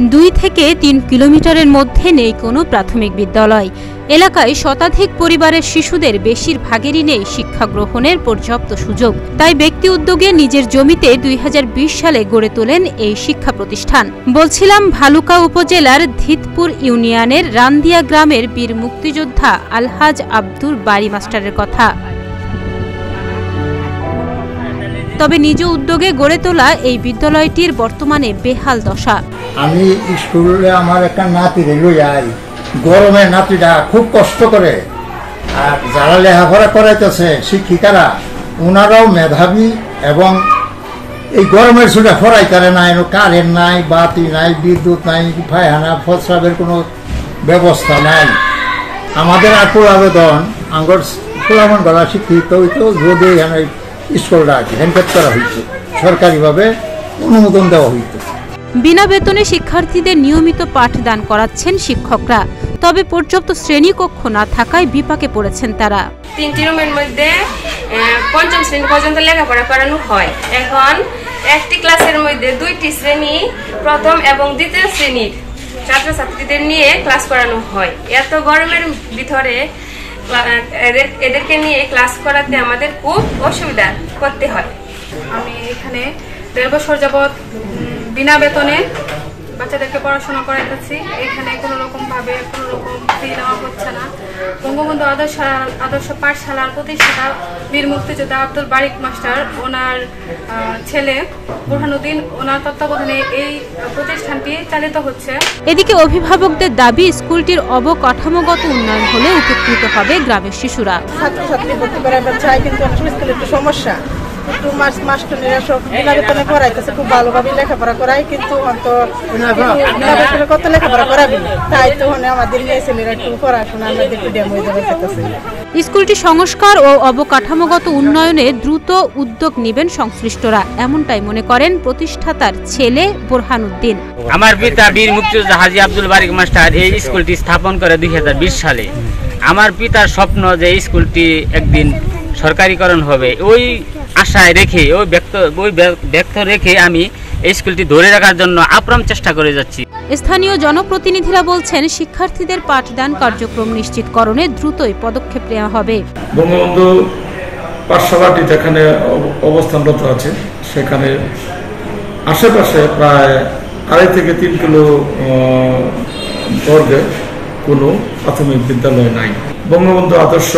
2 থেকে 3 কিলোমিটারের মধ্যে নেই কোনো প্রাথমিক বিদ্যালয়। এলাকায় শতাধিক পরিবারের শিশুদের বেশিরভাগেরই নেই শিক্ষা গ্রহণের পর্যাপ্ত সুযোগ। তাই ব্যক্তি উদ্যোগে নিজের জমিতে 2020 সালে গড়ে তোলেন এই শিক্ষা প্রতিষ্ঠান। বলছিলাম ভালুকা উপজেলার ধিতপুর ইউনিয়নের রান্দিয়া গ্রামের বীর মুক্তিযোদ্ধা আলহাজ আব্দুল বারী মাস্টারের কথা। তবে নিজ উদ্যোগে গড়ে তোলা এই বিদ্যালয়টির বর্তমানে বেহাল দশা। আমি স্কুলে আমার একটা নাতি লইয়াই, গরমে নাতিটা খুব কষ্ট করে, আর যারা লেখাপড়া করাইতেছে শিক্ষিকারা ওনারাও মেধাবী এবং এই গরমের ছুটে পড়াইতে নাই, কারেন্ট নাই, বাতি নাই, বিদ্যুৎ নাই, পায়খানা প্রস্রাবের কোনো ব্যবস্থা নাই। আমাদের আকুল আবেদন আঙ্গর ফুলামন গলা শিক্ষিত হইতো যদি এখানে স্কুলটা হ্যান্ডেড করা হইতো, সরকারিভাবে অনুমোদন দেওয়া হইতো। বিনা বেতনে শিক্ষার্থীদের নিয়মিত পাঠদান করাচ্ছেন শিক্ষকরা। তবে পর্যাপ্ত শ্রেণীকক্ষ না থাকায় বিপাকে পড়েছেন তারা। 3টি রুমের মধ্যে 5ম শ্রেণী পর্যন্ত লেখাপড়া করানো হয়। এখন একটি ক্লাসের মধ্যে 2টি শ্রেণী, প্রথম এবং দ্বিতীয় শ্রেণীর ছাত্রছাত্রীদের নিয়ে ক্লাস করানো হয়। এত গরমের ভিতরে এদেরকে নিয়ে ক্লাস করাতে আমাদের খুব অসুবিধা করতে হয়। আমি এখানে 1.5 বছর যাবৎ বিনা বেতনে বাচ্চাদেরকে পড়াশোনা করাইতেছি। এখানে কোনো রকম ফি নেওয়া হচ্ছে না। বঙ্গবন্ধু আদর্শ পাঠশালার প্রতিষ্ঠাতা বীর মুক্তিযোদ্ধা আব্দুল বারী মাস্টার, ওনার ছেলে বুরহানুদ্দিন, ওনার তত্ত্বাবধানে এই প্রতিষ্ঠানটি চালিত হচ্ছে। এদিকে অভিভাবকদের দাবি স্কুলটির অবকাঠামোগত উন্নয়ন হলে উপকৃত হবে গ্রামের শিশুরা। ছাত্রছাত্রী ভর্তি করাবার চাই, কিন্তু স্কুলে একটু সমস্যা, একটু মাস্টাররা সব বিনা বেতনে পড়াইতেছে, খুব ভালোভাবে লেখাপড়া করায়, কিন্তু বিনা বেতনে কত লেখাপড়া করাবি, তাই তো আমাদের মেয়ে ছেলেরা একটু পড়াশোনা আমাদের একটু ড্যাম হয়ে যাবে। স্কুলটি সংস্কার ও অবকাঠামোগত উন্নয়নে দ্রুত উদ্যোগ নেবেন সংশ্লিষ্টরা, এমনটাই মনে করেন প্রতিষ্ঠাতার ছেলে বুরহানুদ্দিন। আমার পিতা বীর মুক্তিযোদ্ধা হাজী আব্দুল বারী মাস্টার এই স্কুলটি স্থাপন করে 2020 সালে। আমার পিতার স্বপ্ন যে স্কুলটি একদিন সরকারিকরণ হবে, ওই আশায় রেখে ব্যক্ত রেখে আমি এই স্কুলটি ধরে রাখার জন্য আপ্রাণ চেষ্টা করে যাচ্ছি। স্থানীয় জনপ্রতিনিধিরা বলছেন শিক্ষার্থীদের পাঠদান কার্যক্রম নিশ্চিতকরণে দ্রুতই পদক্ষেপ নেওয়া হবে। বঙ্গবন্ধু পাঠশালাটি যেখানে অবস্থানরত আছে সেখানে আশেপাশে প্রায় 2.5 থেকে 3 কিলো বর্গে কোনো প্রাথমিক বিদ্যালয় নাই। বঙ্গবন্ধু আদর্শ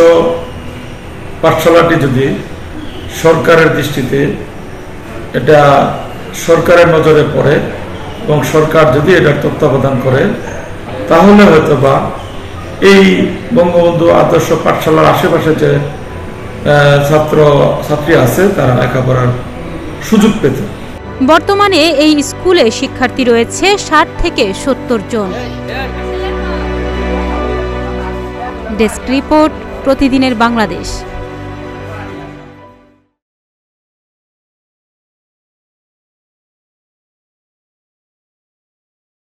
পাঠশালাটি যদি সরকারের দৃষ্টিতে এটা সরকারের নজরে পড়ে এবং সরকার যদি এটার তত্ত্বাবধান করে, তাহলে হয়তো বা এই বঙ্গবন্ধু আদর্শ পাঠশালার আশেপাশে যে ছাত্রছাত্রী আছে তারা লেখাপড়ার সুযোগ পেত। বর্তমানে এই স্কুলে শিক্ষার্থী রয়েছে 60 থেকে 70 জন। ডেস্ক রিপোর্ট, প্রতিদিনের বাংলাদেশ।